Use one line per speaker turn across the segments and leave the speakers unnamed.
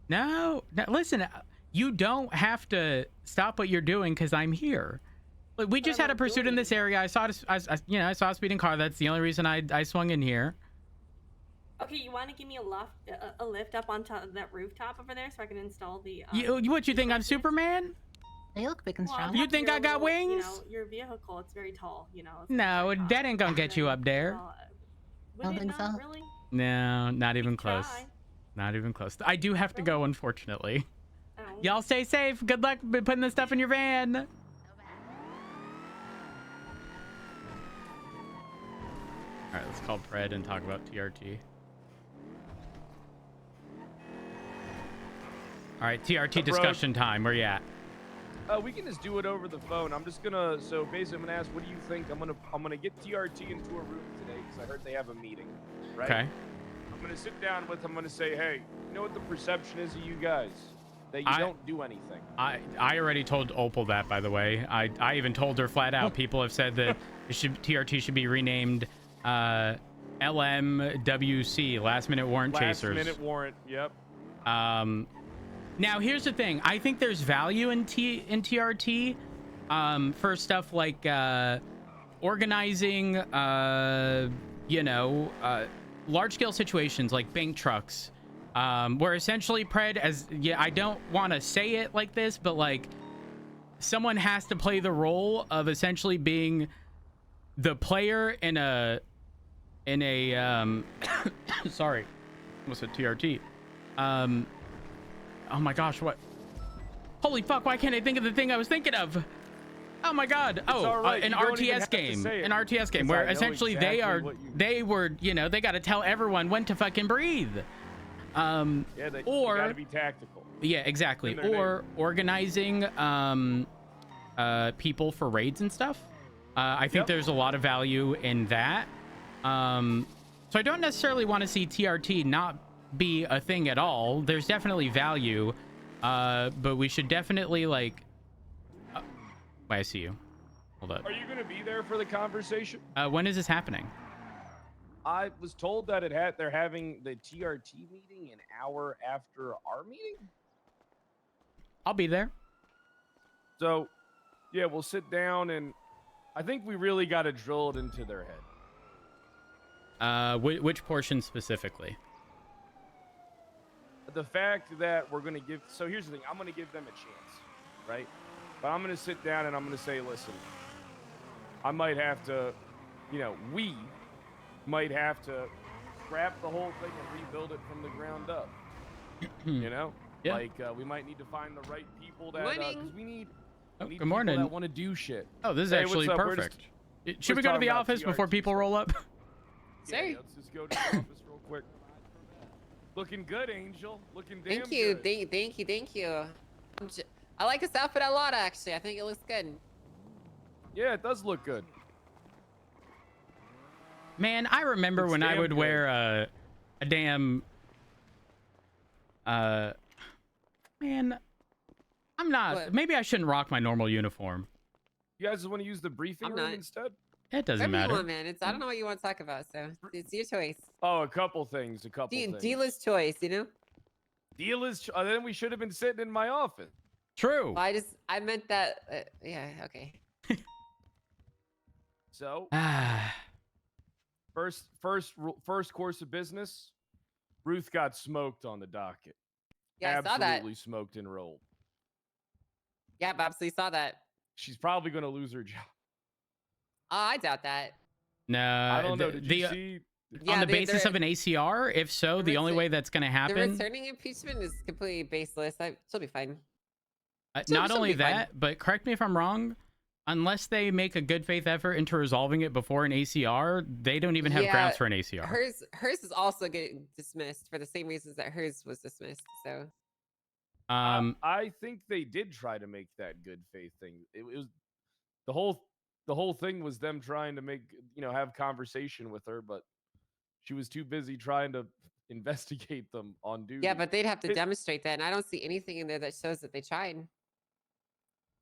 No, no, listen, you don't have to stop what you're doing because I'm here. Like, we just had a pursuit in this area. I saw, I saw a speeding car. That's the only reason I swung in here.
Okay, you want to give me a lift up on top of that rooftop over there so I can install the.
What you think? I'm Superman?
They look big and strong.
You think I got wings?
You know, your vehicle, it's very tall. You know.
No, that ain't gonna get you up there.
I don't think so.
Really?
No, not even close.
Try.
Not even close. I do have to go, unfortunately.
Oh.
Y'all stay safe. Good luck putting this stuff in your van. All right, let's call Pred and talk about TRT. All right, TRT discussion time. Where you at?
We can just do it over the phone. I'm just gonna. So basically, I'm gonna ask, what do you think? I'm gonna get TRT into a room today because I heard they have a meeting. Right. Okay. I'm gonna sit down with them. I'm gonna say, hey, you know what the perception is of you guys? That you don't do anything. I
already told Opal that, by the way. I even told her flat out. People have said that TRT should be renamed LMWC, Last Minute Warrant Chasers.
Last Minute Warrant. Yep.
Now here's the thing. I think there's value in TRT for stuff like organizing, large-scale situations like bank trucks, where essentially, Pred, I don't want to say it like this, but like someone has to play the role of essentially being the player in a sorry, what's a TRT? Oh my gosh, what? Holy fuck, why can't I think of the thing I was thinking of? Oh my god. An RTS game. An RTS game where essentially they gotta tell everyone when to fucking breathe.
You gotta be tactical.
Yeah, exactly. Or organizing people for raids and stuff. I think there's a lot of value in that. So I don't necessarily want to see TRT not be a thing at all. There's definitely value, but we should definitely like I see you. Hold up.
Are you gonna be there for the conversation?
When is this happening?
I was told that they're having the TRT meeting an hour after our meeting.
I'll be there.
So yeah, we'll sit down, and I think we really got to drill it into their head.
Which portion specifically?
The fact that we're going to give... So here's the thing. I'm going to give them a chance, right? But I'm going to sit down and I'm going to say, listen, I might have to, we might have to scrap the whole thing and rebuild it from the ground up. Yeah. Like, we might need to find the right people that... Because we need
good morning.
People that want to do shit.
Oh, this is actually perfect. Should we go to the office before people roll up?
Yeah, let's just go to the office real quick. Looking good, Angel. Looking damn good.
Thank you. I like this outfit a lot, actually. I think it looks good.
Yeah, it does look good.
Man, I remember when I would wear a damn... man, I'm not... What? Maybe I shouldn't rock my normal uniform.
You guys want to use the briefing room instead?
It doesn't matter.
Man. I don't know what you want to talk about, so it's your choice.
Oh, a couple things.
Dealer's choice,
Dealer's then we should have been sitting in my office.
True.
Well, I meant that. Yeah, okay.
So, first course of business, Ruth got smoked on the docket.
Yeah, I saw that.
Absolutely smoked and rolled.
Yeah, I absolutely saw that.
She's probably going to lose her job.
Oh, I doubt that.
No,
I don't know. Did you see?
On the basis of an ACR? If so, the only way that's going to happen...
The returning impeachment is completely baseless. She'll be fine.
Not only that, but correct me if I'm wrong, unless they make a good faith effort into resolving it before an ACR, they don't even have grounds for an ACR.
Hers is also getting dismissed for the same reasons that hers was dismissed. So,
I think they did try to make that good faith thing. It was the whole thing was them trying to make have conversation with her, but she was too busy trying to investigate them on duty.
Yeah, but they'd have to demonstrate that, and I don't see anything in there that shows that they tried.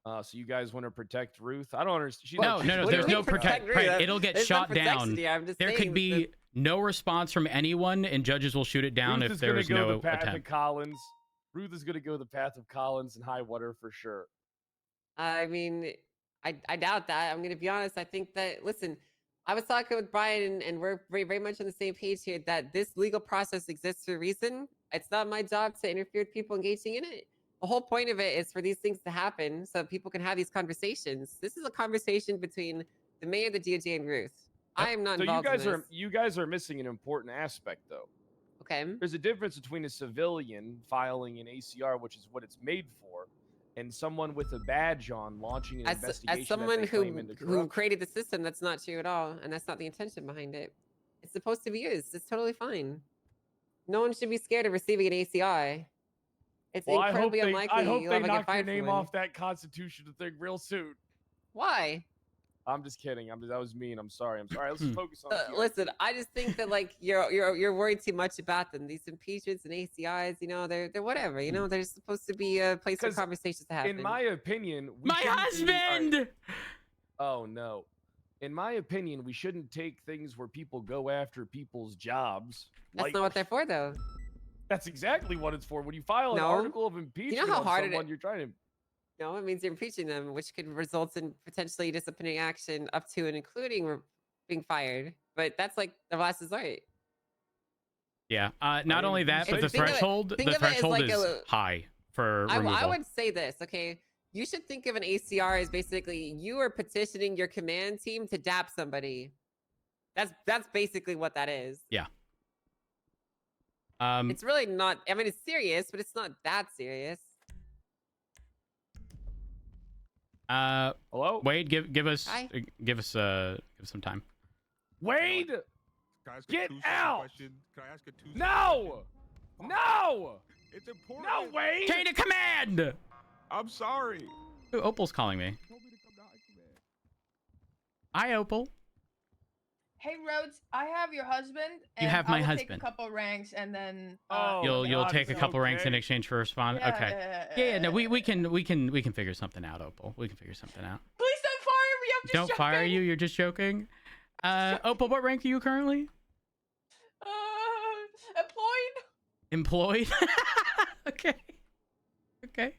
So you guys want to protect Ruth? I don't understand.
No. There's no protect. Right, it'll get shot down. There could be no response from anyone, and judges will shoot it down if there's no attempt.
Collins. Ruth is gonna go the path of Collins and high water for sure.
I mean, I doubt that. I'm gonna be honest. I think that listen, I was talking with Brian, and we're very much on the same page here. That this legal process exists for a reason. It's not my job to interfere with people engaging in it. The whole point of it is for these things to happen, so people can have these conversations. This is a conversation between the mayor, the DOJ, and Ruth. I am not
So
involved in this.
you guys are missing an important aspect though.
Okay.
There's a difference between a civilian filing an ACR, which is what it's made for, and someone with a badge on launching an investigation.
As someone
that they claim into
who
corruption.
created the system, that's not true at all, and that's not the intention behind it. It's supposed to be used. It's totally fine. No one should be scared of receiving an ACI. It's incredibly unlikely
I hope
you'll
they
ever get
knock your
fired
name
from one.
off that Constitution thing real soon.
Why?
I'm just kidding. That was mean. I'm sorry. Let's just focus on.
Listen, I just think that like you're worried too much about them. These impeachments and ACIs, you know, they're whatever. You know, they're supposed to be a place for conversations to happen.
In my opinion,
my husband.
Oh no. In my opinion, we shouldn't take things where people go after people's jobs.
That's not what they're for, though.
That's exactly what it's for. When you file an article of impeachment,
you know how hard
you're trying to.
No, it means you're impeaching them, which could result in potentially disciplinary action up to and including being fired. But that's like the last resort.
Yeah. Not only that, but the threshold is high for removal.
I would say this, okay? You should think of an ACR as basically you are petitioning your command team to dap somebody. That's basically what that is.
Yeah.
It's really not. I mean, it's serious, but it's not that serious.
Hello,
Wade. Give us some time.
Wade, get out!
Can I ask a two-second
No, no,
it's important.
no, Wade.
Chain of command.
I'm sorry.
Ooh, Opal's calling me. Hi, Opal.
Hey Rhodes, I have your husband. And
You have my
I will
husband.
Take a couple ranks and then.
You'll take a couple ranks in exchange for a response.
Yeah,
okay. Yeah. No, we can figure something out, Opal. We can figure something out.
Please don't fire me. I'm just
Don't
joking.
fire you. You're just joking. Opal, what rank are you currently?
Employed.
Employed. Okay. Okay.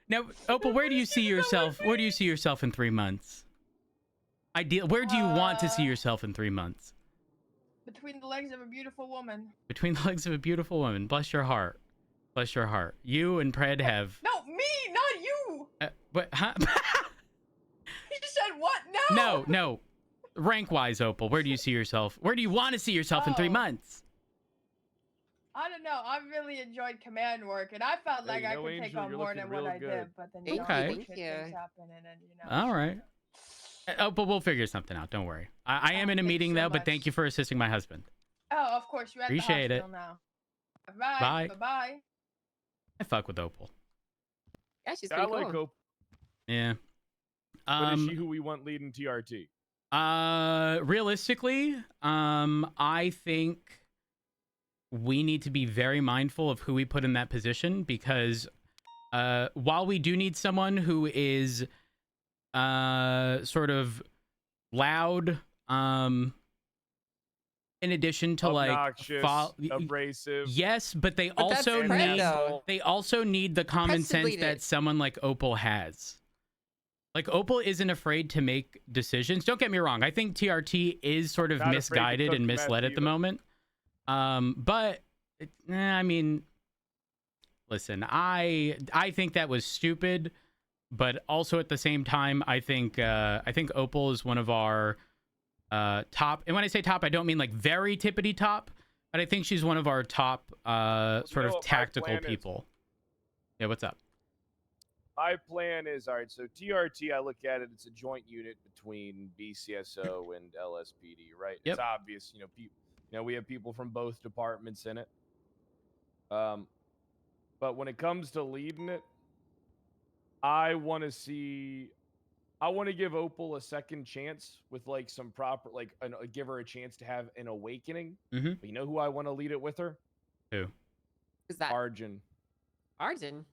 Now, Opal, where do you see yourself? Where do you see yourself in 3 months? Where do you want to see yourself in 3 months?
Between the legs of a beautiful woman.
Between the legs of a beautiful woman. Bless your heart. Bless your heart. You and Pred have.
No, me, not you.
But huh?
He just said what? No.
No. Rank-wise, Opal, where do you see yourself? Where do you want to see yourself in 3 months?
I don't know. I really enjoyed command work, and I felt like I could take on more than what I did. But then
Thank
things happen, and then
All right. But we'll figure something out. Don't worry. I am in a meeting though, but thank you for assisting my husband.
Oh, of course. You're at
Appreciate
the
it.
hospital now. Bye.
Bye.
Bye.
I fuck with Opal.
Yeah, she's
I
pretty
like
cool.
Opal.
Yeah.
But is she who we want leading TRT?
Realistically, I think we need to be very mindful of who we put in that position because while we do need someone who is sort of loud, in addition to
obnoxious, abrasive.
Yes, but they also need the common sense that someone like Opal has. Like Opal isn't afraid to make decisions. Don't get me wrong. I think TRT is sort of misguided and misled at the moment. But I mean, listen, I think that was stupid, but also at the same time, I think Opal is one of our top. And when I say top, I don't mean like very tippity top, but I think she's one of our top sort of tactical people. Yeah, what's up?
My plan is, all right, so TRT, I look at it, it's a joint unit between BCSO and LSPD, right?
Yep.
It's obvious, we have people from both departments in it. But when it comes to leading it, I want to give Opal a second chance with like some proper, give her a chance to have an awakening.
Mm-hmm.
But you know who I want to lead it with her?
Who?
Who's that?
Arjun.
Arjun?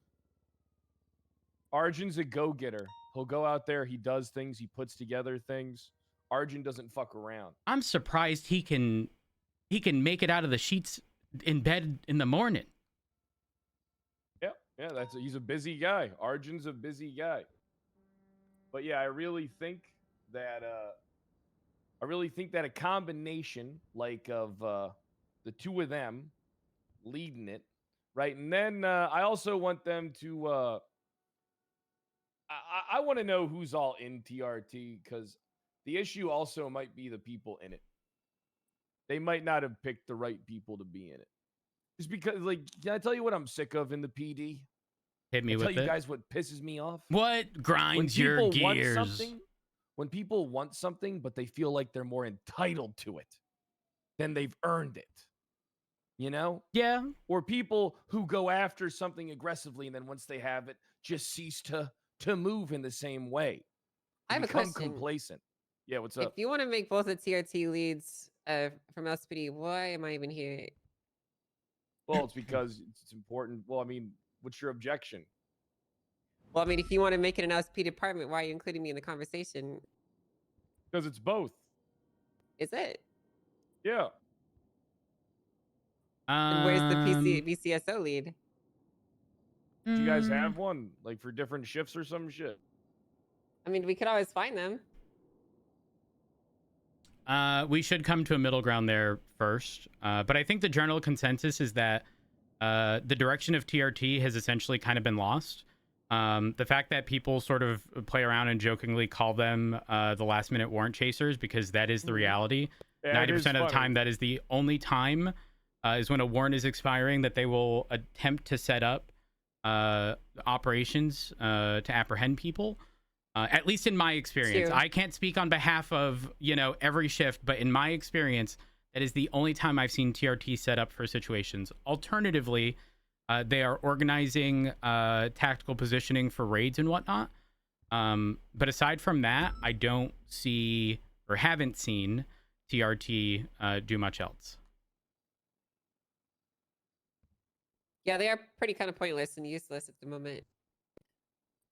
Arjun's a go-getter. He'll go out there, he does things, he puts together things. Arjun doesn't fuck around.
I'm surprised he can make it out of the sheets in bed in the morning.
Yeah, Yeah, he's a busy guy. Arjun's a busy guy. But yeah, I really think that a combination like of the two of them leading it, right? And then I also want them to I want to know who's all in TRT, because the issue also might be the people in it. They might not have picked the right people to be in it. Just because, like, can I tell you what I'm sick of in the PD?
Hit me with
tell you
it.
guys what pisses me off.
What grinds your gears?
When people want something, but they feel like they're more entitled to it than they've earned it. You know?
Yeah.
Or people who go after something aggressively, and then once they have it, just cease to move in the same way.
I have a
become
question.
Complacent. Yeah, what's up?
If you want to make both the TRT leads from SPD, why am I even here?
Well, it's because it's important. Well, I mean, what's your objection?
Well, I mean, if you want to make it an LSP department, why are you including me in the conversation?
Because it's both.
Is it?
Yeah.
And where's the BCSO lead?
Do you guys have one, like, for different shifts or some shit?
I mean, we could always find them.
We should come to a middle ground there first. But I think the general consensus is that the direction of TRT has essentially kind of been lost. The fact that people sort of play around and jokingly call them the last minute warrant chasers, because that is the reality.
Yeah,
90% of the time, that is the only time is when a warrant is expiring that they will attempt to set up operations to apprehend people. At least in my experience.
True.
I can't speak on behalf of, every shift, but in my experience, that is the only time I've seen TRT set up for situations. Alternatively, they are organizing tactical positioning for raids and whatnot. But aside from that, I don't see or haven't seen TRT do much else.
Yeah, they are pretty kind of pointless and useless at the moment.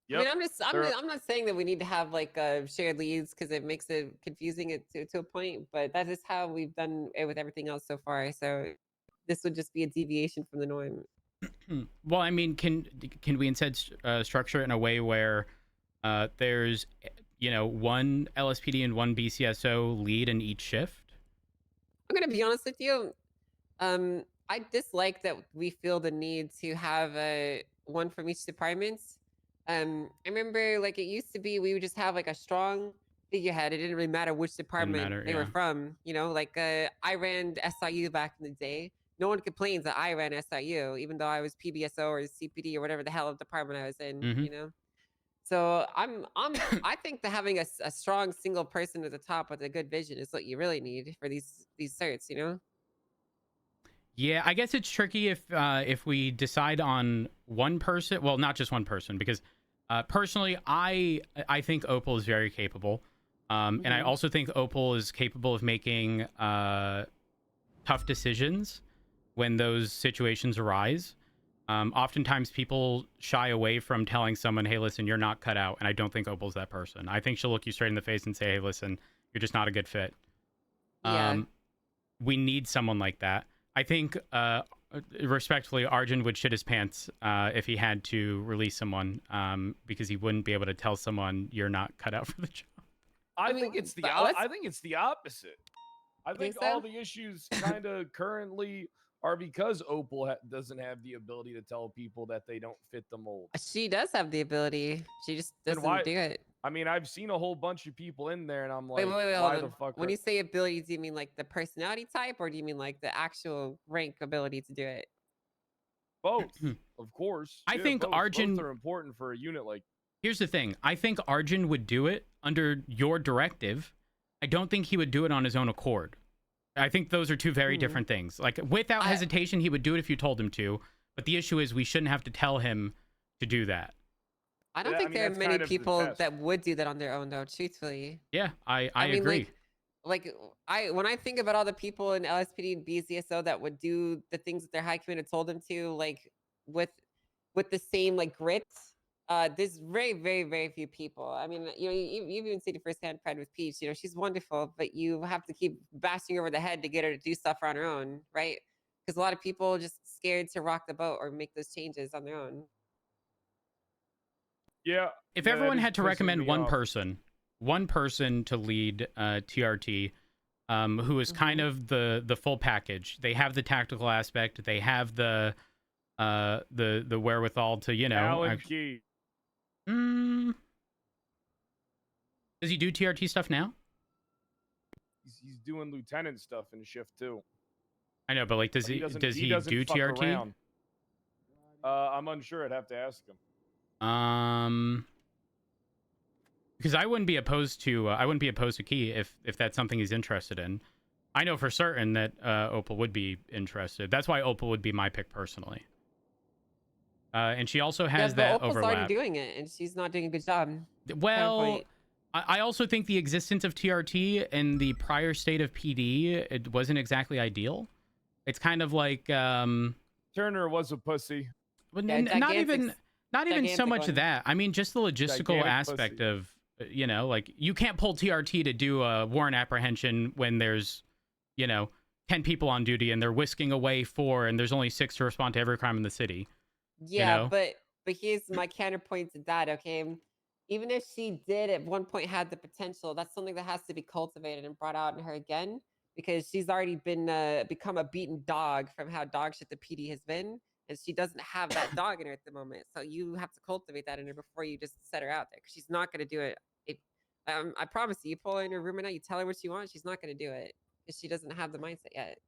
Yep.
I mean, I'm not saying that we need to have like shared leads, because it makes it confusing to a point, but that is how we've done it with everything else so far. So this would just be a deviation from the norm.
Well, I mean, can we instead structure it in a way where there's one LSPD and one BCSO lead in each shift?
I'm gonna be honest with you. I dislike that we feel the need to have one from each department. I remember, like, it used to be we would just have like a strong figurehead. It didn't really matter which department they were from. Like I ran SIU back in the day. No one complains that I ran SIU, even though I was PBSO or CPD or whatever the hell department I was in.
Mm-hmm.
So I think that having a strong single person at the top with a good vision is what you really need for these certs.
Yeah, I guess it's tricky if we decide on one person. Well, not just one person, because personally, I think Opal is very capable, and I also think Opal is capable of making tough decisions when those situations arise. Oftentimes, people shy away from telling someone, "Hey, listen, you're not cut out," and I don't think Opal's that person. I think she'll look you straight in the face and say, "Hey, listen, you're just not a good fit."
Yeah.
We need someone like that. I think, respectfully, Arjun would shit his pants if he had to release someone, because he wouldn't be able to tell someone you're not cut out for the job.
I think it's the opposite. I think all the issues kind of currently are because Opal doesn't have the ability to tell people that they don't fit the mold.
She does have the ability. She just doesn't do it.
I mean, I've seen a whole bunch of people in there, and I'm like,
wait,
why the fuck?
When you say ability, do you mean like the personality type, or do you mean like the actual rank ability to do it?
Both, of course.
I think Arjun...
Both are important for a unit like...
Here's the thing. I think Arjun would do it under your directive. I don't think he would do it on his own accord. I think those are two very different things. Like, without hesitation, he would do it if you told him to. But the issue is we shouldn't have to tell him to do that.
I don't think there are many people that would do that on their own, though, truthfully.
Yeah, I mean, agree.
When I think about all the people in LSPD and BCSO that would do the things that their high command had told them to, like, with the same, like, grit, there's very, very, very few people. I mean, you've even seen it firsthand, Pride with Peach. She's wonderful, but you have to keep bashing her over the head to get her to do stuff on her own, right? Because a lot of people are just scared to rock the boat or make those changes on their own.
Yeah.
If
yeah,
everyone
that is
had to
pissing
recommend
me
one
off.
person to lead TRT, who is kind of the full package. They have the tactical aspect. They have the wherewithal to, you know.
Alan Key.
Does he do TRT stuff now?
He's doing lieutenant stuff in shift 2.
I know, but like, does
But
he
doesn't
do
fuck
TRT?
around. I'm unsure. I'd have to ask him.
Because I wouldn't be opposed to Key if that's something he's interested in. I know for certain that Opal would be interested. That's why Opal would be my pick personally. And she also has
but
that
Opal's
overlap.
already doing it, and she's not doing a good job.
Well, I also think the existence of TRT in the prior state of PD, it wasn't exactly ideal. It's kind of like
Turner was a pussy.
But not even so much
one.
that. I mean, just the logistical
Gigantic
aspect
pussy.
of, you know, like, you can't pull TRT to do a warrant apprehension when there's, you know, 10 people on duty and they're whisking away 4 and there's only 6 to respond to every crime in the city.
Yeah,
you know?
but here's my counterpoint to that, okay? Even if she did at one point had the potential, that's something that has to be cultivated and brought out in her again, because she's already been become a beaten dog from how dog shit the PD has been, and she doesn't have that dog in her at the moment. So you have to cultivate that in her before you just set her out there, because she's not going to do it. I promise you pull her in her room right now, you tell her what she wants, she's not going to do it because she doesn't have the mindset yet.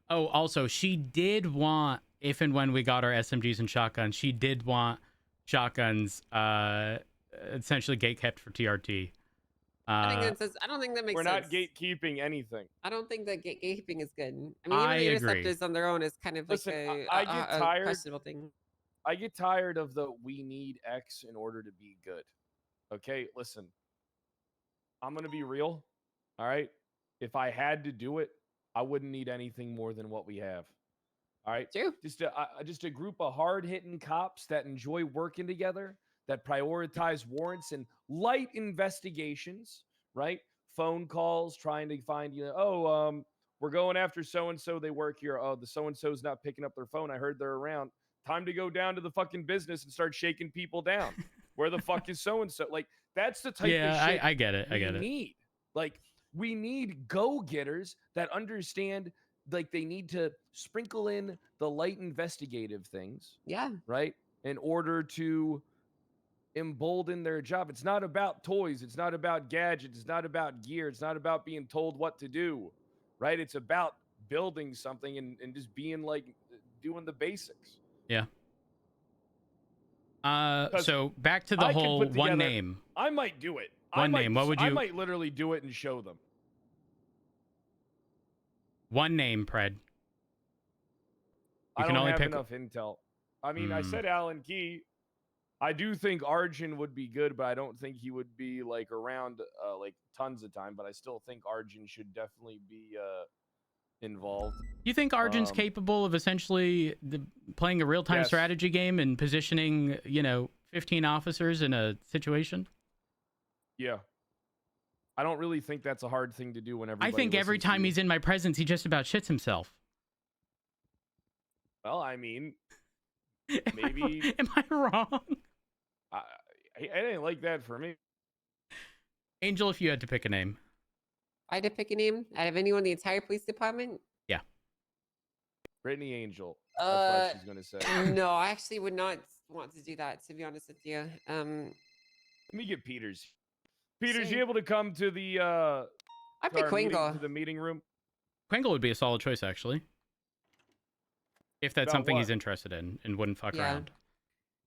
Oh, also, she did want, if and when we got our SMGs and shotguns, she did want shotguns essentially gatekept for TRT.
I don't think that makes
We're
sense.
not gatekeeping anything.
I don't think that gatekeeping is good. I mean, even
I
the
agree.
interceptors on their own is kind of like
Listen, I get tired.
a questionable thing.
I get tired of the we need X in order to be good. Okay, listen. I'm gonna be real. All right. If I had to do it, I wouldn't need anything more than what we have. All right.
True.
Just a group of hard-hitting cops that enjoy working together, that prioritize warrants and light investigations, right? Phone calls, trying to find, we're going after so-and-so, they work here. Oh, the so-and-so's not picking up their phone. I heard they're around. Time to go down to the fucking business and start shaking people down. Where the fuck is so-and-so? Like, that's the type of shit
I get it. I get
we
it.
need. Like, we need go-getters that understand, like, they need to sprinkle in the light investigative things.
Yeah.
Right? In order to embolden their job. It's not about toys. It's not about gadgets. It's not about gear. It's not about being told what to do. Right? It's about building something and just being like doing the basics.
Yeah. So back to the whole one name.
I might do it.
One name. What would you?
I might literally do it and show them.
One name, Pred.
I don't have enough intel. I mean, I said Alan Key. I do think Arjun would be good, but I don't think he would be like around like tons of time. But I still think Arjun should definitely be involved.
You think Arjun's capable of essentially playing a real-time strategy game and positioning, 15 officers in a situation?
Yeah. I don't really think that's a hard thing to do whenever.
I think every time he's in my presence, he just about shits himself.
Well, I mean, maybe.
Am I wrong?
It ain't like that for me.
Angel, if you had to pick a name.
I had to pick a name out of anyone in the entire police department?
Yeah.
Brittany Angel. That's what she's going to say.
No, I actually would not want to do that, to be honest with you.
Let me get Peters. Peters, you able to come to the
I pick Quingle.
to the meeting room?
Quingle would be a solid choice, actually. If that's something he's interested in and wouldn't fuck around.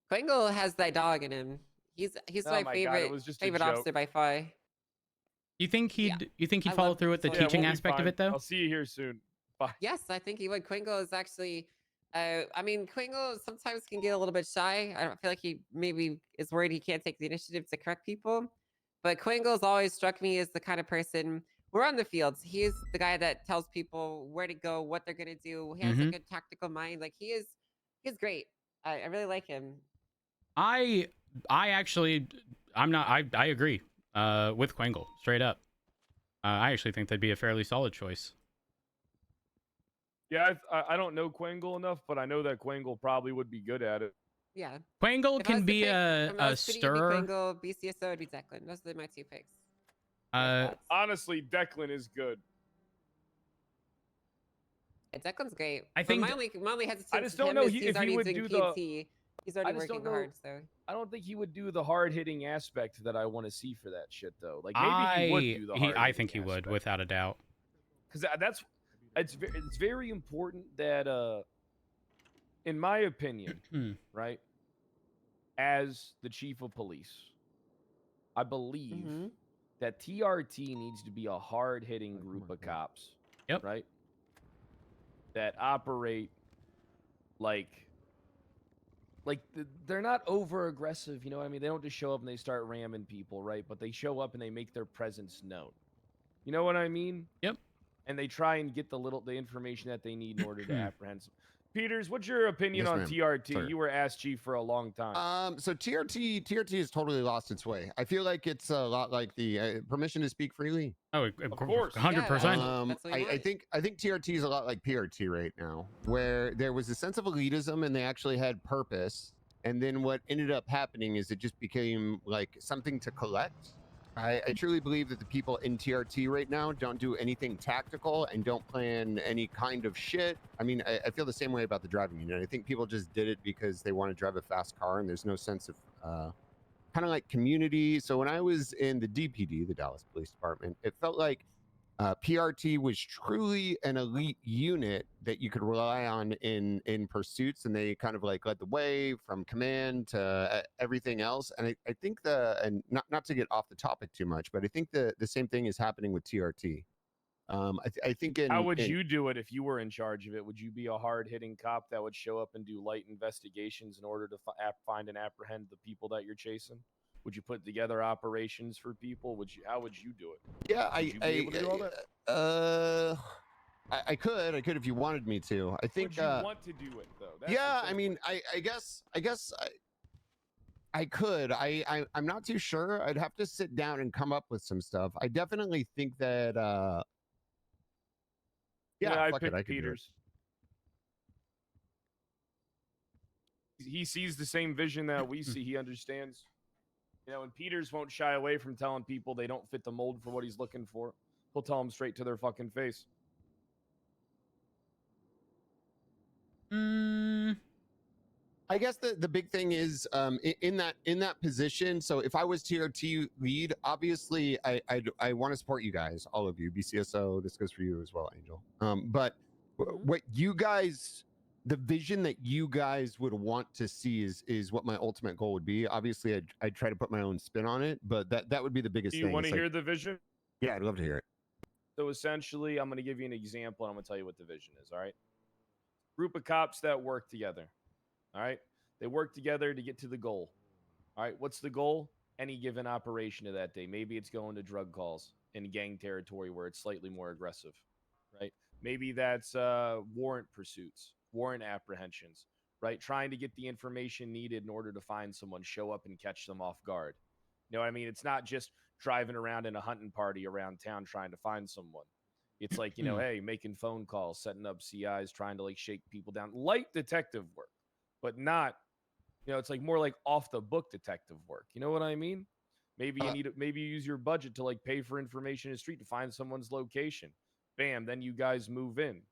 Quingle has that dog in him. He's my favorite officer by far.
You think he'd follow through with the teaching aspect of it though?
I'll see you here soon. Bye.
Yes, I think he would. Quingle is actually Quingle sometimes can get a little bit shy. I don't feel like he maybe is worried he can't take the initiative to correct people. But Quingle's always struck me as the kind of person, we're on the fields. He is the guy that tells people where to go, what they're gonna do. He has a good tactical mind. Like he's great. I really like him.
I agree with Quingle, straight up. I actually think that'd be a fairly solid choice.
Yeah, I don't know Quingle enough, but I know that Quingle probably would be good at it.
Yeah.
Quangle
If I was
can
to
be
pick
a
from those three, it'd be
stirrer.
Quangle, BCSO, it'd be Declan. Those are my two picks. Your thoughts?
Honestly, Declan is good.
Yeah, Declan's great.
I
But
think
my only hesitation
I just
with
don't
him
know
is he's
if he
already
would
doing
do the.
PT. He's already
I just
working
don't know.
hard, so.
I don't think he would do the hard hitting aspect that I want to see for that shit though. Like maybe he would do the hard.
I think he would, without a doubt.
Because it's very important that in my opinion, right, as the chief of police, I believe that TRT needs to be a hard hitting group of cops.
Yep.
Right. That operate like they're not over aggressive, you know what I mean? They don't just show up and they start ramming people, right? But they show up and they make their presence known. You know what I mean?
Yep.
And they try and get the information that they need in order to apprehend. Peters, what's your opinion on TRT?
Sorry.
You were asked chief for a long time.
So TRT has totally lost its way. I feel like it's a lot like the permission to speak freely.
Oh, of course,
100%.
I think TRT is a lot like PRT right now, where there was a sense of elitism and they actually had purpose. And then what ended up happening is it just became like something to collect. I truly believe that the people in TRT right now don't do anything tactical and don't plan any kind of shit. I mean, I feel the same way about the driving unit. I think people just did it because they want to drive a fast car and there's no sense of kind of like community. So when I was in the DPD, the Dallas Police Department, it felt like PRT was truly an elite unit that you could rely on in pursuits, and they kind of like led the way from command to everything else. And I think and not to get off the topic too much, but I think the same thing is happening with TRT. I think
how would you do it if you were in charge of it? Would you be a hard hitting cop that would show up and do light investigations in order to find and apprehend the people that you're chasing? Would you put together operations for people? How would you do it?
Yeah, I could if you wanted me to. I think.
Would you want to do it though? That's
I mean, I guess I could. I'm not too sure. I'd have to sit down and come up with some stuff. I definitely think that.
I picked Peters. He sees the same vision that we see. He understands. And Peters won't shy away from telling people they don't fit the mold for what he's looking for. He'll tell them straight to their fucking face.
I guess the big thing is in that position. So if I was TRT lead, obviously I want to support you guys, all of you, BCSO. This goes for you as well, Angel. But what you guys. The vision that you guys would want to see is what my ultimate goal would be. Obviously, I'd try to put my own spin on it, but that would be the biggest thing.
Do you want to hear the vision?
Yeah, I'd love to hear it.
So essentially, I'm going to give you an example, and I'm going to tell you what the vision is, all right? Group of cops that work together, all right? They work together to get to the goal, all right? What's the goal? Any given operation of that day. Maybe it's going to drug calls in gang territory where it's slightly more aggressive, right? Maybe that's warrant pursuits. Warrant apprehensions, right? Trying to get the information needed in order to find someone, show up and catch them off guard. You know what I mean? It's not just driving around in a hunting party around town trying to find someone. It's like, hey, making phone calls, setting up CIs, trying to like shake people down. Light detective work, but not, it's like more like off the book detective work. You know what I mean? Maybe maybe you use your budget to like pay for information in the street to find someone's location. Bam, then you guys move in.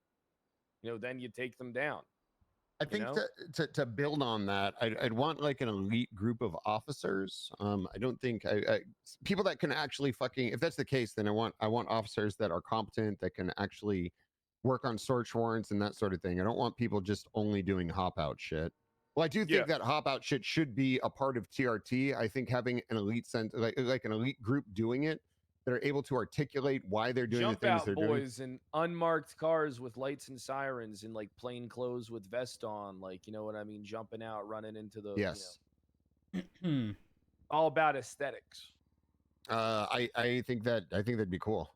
Then you take them down.
I think to build on that, I'd want like an elite group of officers. I don't think people that can actually if that's the case, then I want officers that are competent, that can actually work on search warrants and that sort of thing. I don't want people just only doing hop out shit. Well, I do think that hop out shit should be a part of TRT. I think having an elite like an elite group doing it, that are able to articulate why they're doing the things they're doing. Jump out
boys in unmarked cars with lights and sirens in like plain clothes with vest on, like, you know what I mean? Jumping out, running into the all about aesthetics.
I think that'd be cool.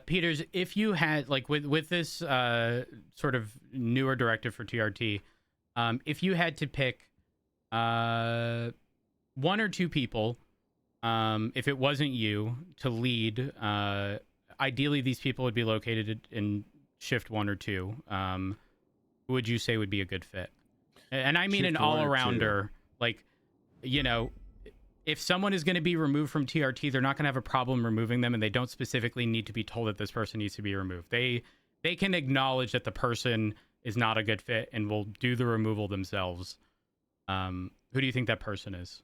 Peters, if you had like with this sort of newer directive for TRT, if you had to pick one or two people, if it wasn't you to lead, ideally these people would be located in shift 1 or 2. Who would you say would be a good fit? And I mean an
Shift 1 or 2.
all-arounder. Like, you know, if someone is going to be removed from TRT, they're not going to have a problem removing them, and they don't specifically need to be told that this person needs to be removed. They can acknowledge that the person is not a good fit and will do the removal themselves. Who do you think that person is?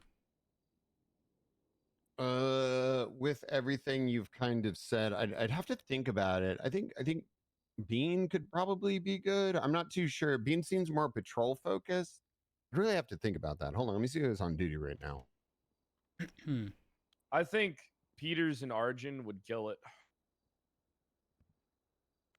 With everything you've kind of said, I'd have to think about it. I think Bean could probably be good. I'm not too sure. Bean seems more patrol focused. I really have to think about that. Hold on, let me see who's on duty right now.
I think Peters and Arjun would kill it.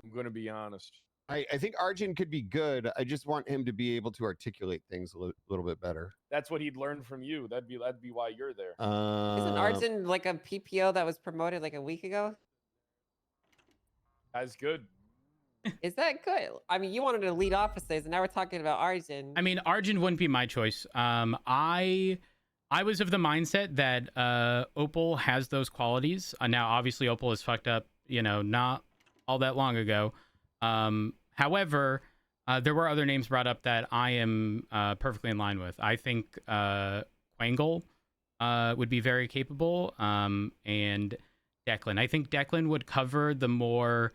I'm going to be honest.
I think Arjun could be good. I just want him to be able to articulate things a little bit better.
That's what he'd learn from you. That'd be why you're there.
Isn't Arjun like a PPO that was promoted like a week ago?
That's good.
Is that good? I mean, you wanted to lead officers, and now we're talking about Arjun.
I mean, Arjun wouldn't be my choice. I was of the mindset that Opal has those qualities. Now, obviously, Opal is fucked up, you know, not all that long ago. However, there were other names brought up that I am perfectly in line with. I think Quangle would be very capable, and Declan. I think Declan would cover the more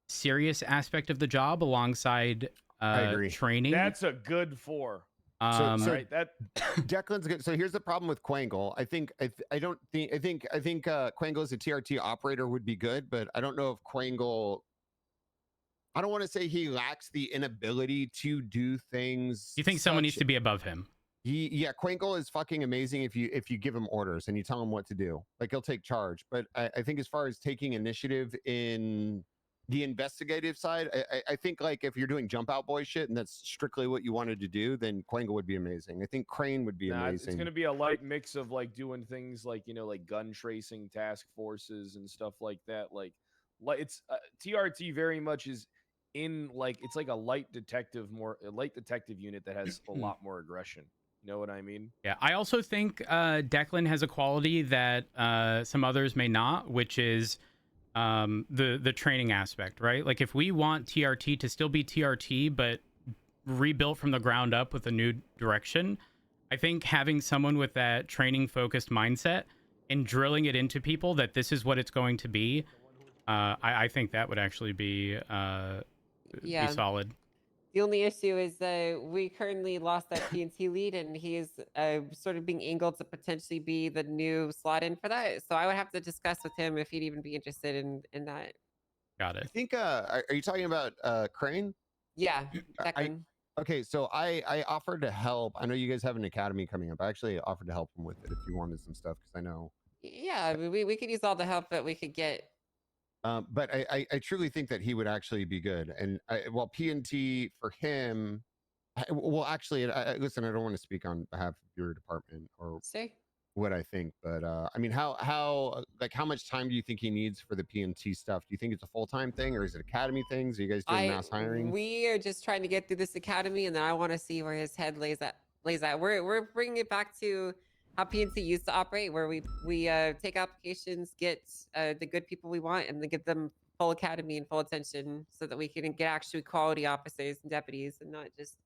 serious aspect of the job alongside training.
That's a good 4.
So
right, that
Declan's good. So here's the problem with Quangle. I think Quangle as a TRT operator would be good, but I don't know if Quangle. I don't want to say he lacks the inability to do things.
You think someone needs to be above him?
Yeah, Quangle is fucking amazing if you give him orders and you tell him what to do. Like, he'll take charge. But I think as far as taking initiative in the investigative side, I think, like, if you're doing jump out boy shit and that's strictly what you wanted to do, then Quangle would be amazing. I think Crane would be amazing.
It's going to be a light mix of like doing things like, you know, like gun tracing task forces and stuff like that. Like it's TRT very much is in, like, it's like a light detective unit that has a lot more aggression. You know what I mean?
Yeah, I also think Declan has a quality that some others may not, which is the training aspect, right? Like, if we want TRT to still be TRT but rebuilt from the ground up with a new direction, I think having someone with that training focused mindset and drilling it into people that this is what it's going to be, I think that would actually be solid.
The only issue is we currently lost our PNT lead, and he is sort of being angled to potentially be the new slot in for that. So I would have to discuss with him if he'd even be interested in that.
Got it.
I think, are you talking about Crane?
Yeah, Declan.
Okay, so I offered to help. I know you guys have an academy coming up. I actually offered to help him with it if you wanted some stuff, because I know.
Yeah, I mean, we could use all the help that we could get.
But I truly think that he would actually be good. And well, PNT for him, well, actually, listen, I don't want to speak on behalf of your department or what I think, but I mean, how much time do you think he needs for the PNT stuff? Do you think it's a full-time thing, or is it academy things? Are you guys doing mass hiring?
We are just trying to get through this academy, and then I want to see where his head lays at. We're bringing it back to how PNC used to operate, where we take applications, get the good people we want, and then give them full academy and full attention, so that we can get actually quality officers and deputies, and not just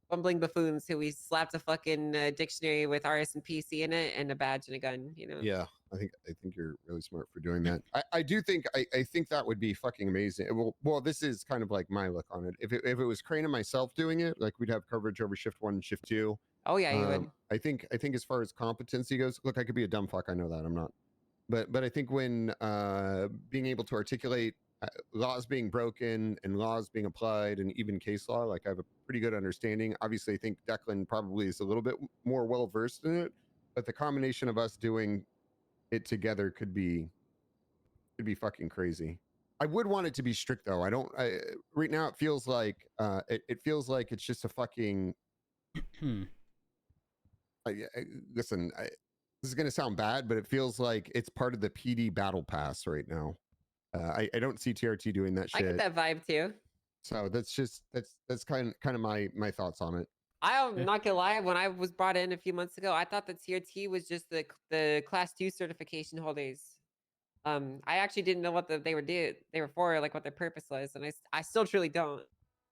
bumbling buffoons who we slapped a fucking dictionary with RS and PC in it and a badge and a gun. You know?
Yeah, I think you're really smart for doing that. I do think I think that would be fucking amazing. Well, this is kind of like my look on it. If it was Crane and myself doing it, like, we'd have coverage over shift 1 and shift 2.
Oh yeah, you would.
I think as far as competency goes, look, I could be a dumb fuck. I know that I'm not, but I think when being able to articulate laws being broken and laws being applied, and even case law, like, I have a pretty good understanding. Obviously, I think Declan probably is a little bit more well versed in it, but the combination of us doing it together could be fucking crazy. I would want it to be strict, though. Right now it feels like it feels like it's just a fucking. Listen, this is going to sound bad, but it feels like it's part of the PD battle pass right now. I don't see TRT doing that shit.
I get that vibe too.
So that's kind of my thoughts on it.
I'm not gonna lie. When I was brought in a few months ago, I thought the TRT was just the class 2 certification holders. I actually didn't know what they were for, like what their purpose was, and I still truly don't.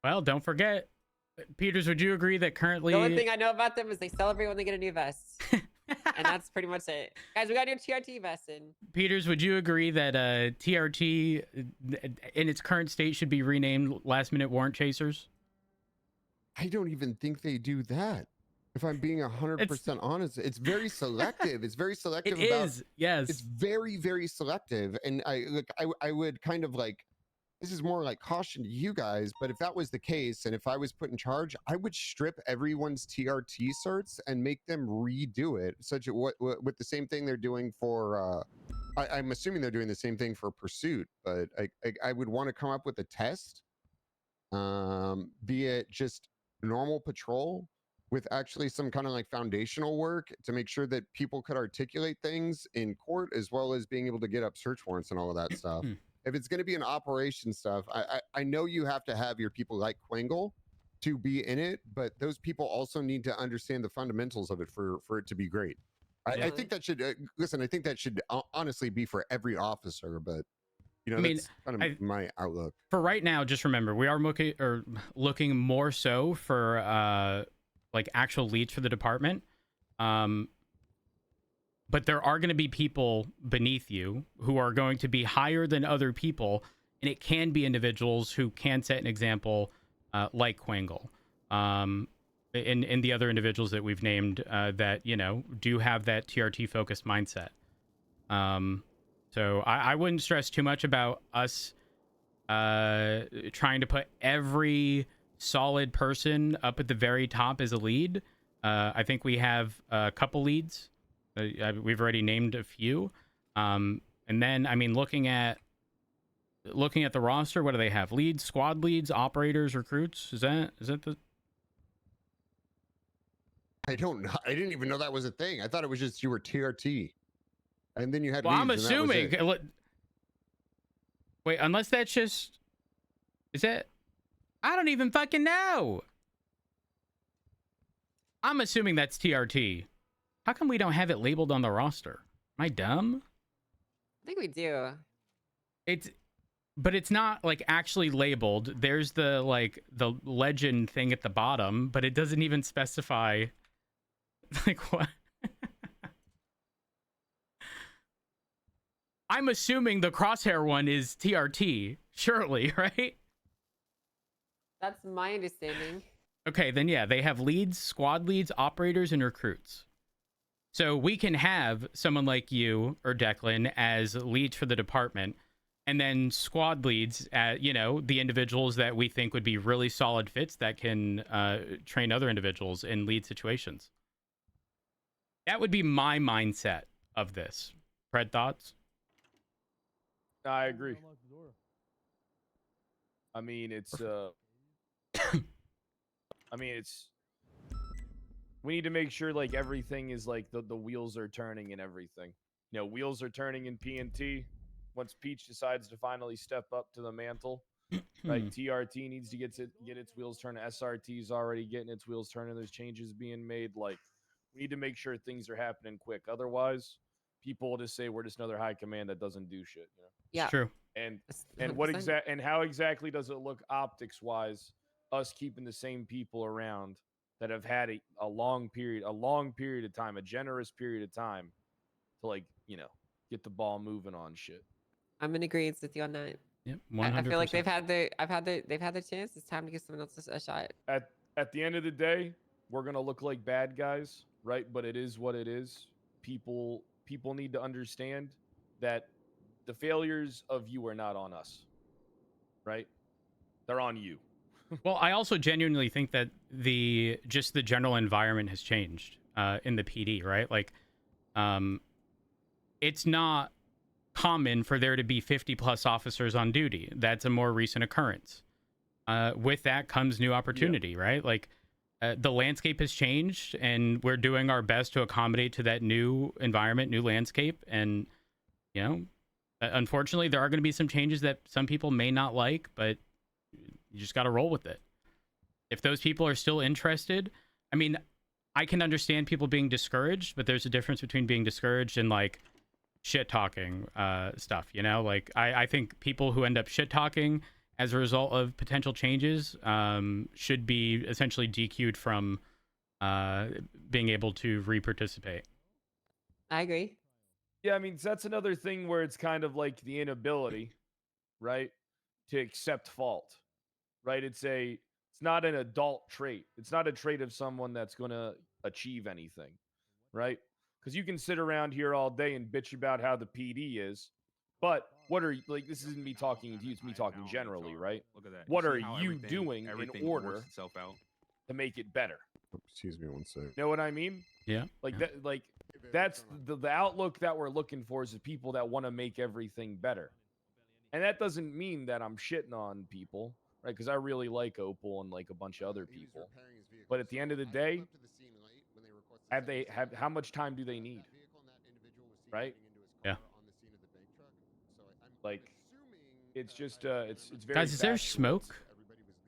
Well, don't forget, Peters, would you agree that currently
The only thing I know about them is they celebrate when they get a new vest. And that's pretty much it. Guys, we got a new TRT vest in.
Peters, would you agree that TRT in its current state should be renamed Last Minute Warrant Chasers?
I don't even think they do that. If I'm being 100% honest, it's very selective. It's very selective.
It is, yes.
It's very, very selective. And I would kind of like, this is more like caution to you guys, but if that was the case, and if I was put in charge, I would strip everyone's TRT certs and make them redo it, such as with the same thing they're doing for. I'm assuming they're doing the same thing for Pursuit, but I would want to come up with a test, be it just normal patrol with actually some kind of like foundational work to make sure that people could articulate things in court, as well as being able to get up search warrants and all of that stuff. If it's going to be an operation stuff, I know you have to have your people like Quengle to be in it, but those people also need to understand the fundamentals of it for it to be great. I think that should listen. I think that should honestly be for every officer, but you know, that's kind of my outlook
for right now. Just remember, we are looking more so for like actual leads for the department. But there are going to be people beneath you who are going to be higher than other people, and it can be individuals who can set an example, like Quengle, and the other individuals that we've named that, you know, do have that TRT focused mindset. So I wouldn't stress too much about us trying to put every solid person up at the very top as a lead. I think we have a couple leads. We've already named a few. And then, I mean, looking at the roster, what do they have? Leads, squad leads, operators, recruits. Is that the...
I don't know. I didn't even know that was a thing. I thought it was just you were TRT. And then you had
Well,
leads,
I'm assuming... Wait, unless that's just... Is that... I don't even fucking know. I'm assuming that's TRT. How come we don't have it labeled on the roster? Am I dumb?
I think we do.
But it's not like actually labeled. There's the legend thing at the bottom, but it doesn't even specify like what. I'm assuming the crosshair one is TRT, surely, right?
That's my understanding.
Okay, then yeah, they have leads, squad leads, operators, and recruits. So we can have someone like you or Declan as leads for the department, and then squad leads at, you know, the individuals that we think would be really solid fits that can train other individuals in lead situations. That would be my mindset of this. Fred, thoughts?
I agree. I mean, it's we need to make sure like everything is like the wheels are turning and everything. You know, wheels are turning in PNT. Once Peach decides to finally step up to the mantle, right? TRT needs to get its wheels turning. SRT's already getting its wheels turning. There's changes being made. Like, we need to make sure things are happening quick. Otherwise, people will just say we're just another high command that doesn't do shit. You know?
Yeah,
it's true.
And how exactly does it look optics wise? Us keeping the same people around that have had a long period of time, a generous period of time to, like, you know, get the ball moving on shit.
I'm in agreement with you on that.
Yep, 100%.
I feel like they've had their chance. It's time to give someone else a shot.
At the end of the day, we're gonna look like bad guys, right? But it is what it is. People need to understand that the failures of you are not on us, right? They're on you.
Well, I also genuinely think that the general environment has changed in the PD, right? Like, it's not common for there to be 50 plus officers on duty. That's a more recent occurrence. With that comes new opportunity, right? Like, the landscape has changed, and we're doing our best to accommodate to that new environment, new landscape. And, you know, unfortunately, there are going to be some changes that some people may not like, but you just got to roll with it. If those people are still interested, I mean, I can understand people being discouraged, but there's a difference between being discouraged and like shit talking stuff, you know? Like, I think people who end up shit talking as a result of potential changes should be essentially DQ'd from being able to re-participate.
I agree.
Yeah, I mean, that's another thing where it's kind of like the inability, right, to accept fault, right? It's not an adult trait. It's not a trait of someone that's going to achieve anything, right? Because you can sit around here all day and bitch about how the PD is, but what are like? This isn't me talking to you. It's me talking generally, right?
Look at that.
What
see
are
how
you doing
everything
in
works
order
itself out?
to make it better?
Excuse me one second.
You know what I mean?
Yeah.
Like
yeah.
that. Like that's the outlook that we're looking for is the people that want to make everything better. And that doesn't mean that I'm shitting on people, right? Because I really like Opal and like a bunch of other people. But at the end of the day, how much time do they need? Right?
Yeah.
Like it's just it's very
Guys, is there
factual.
smoke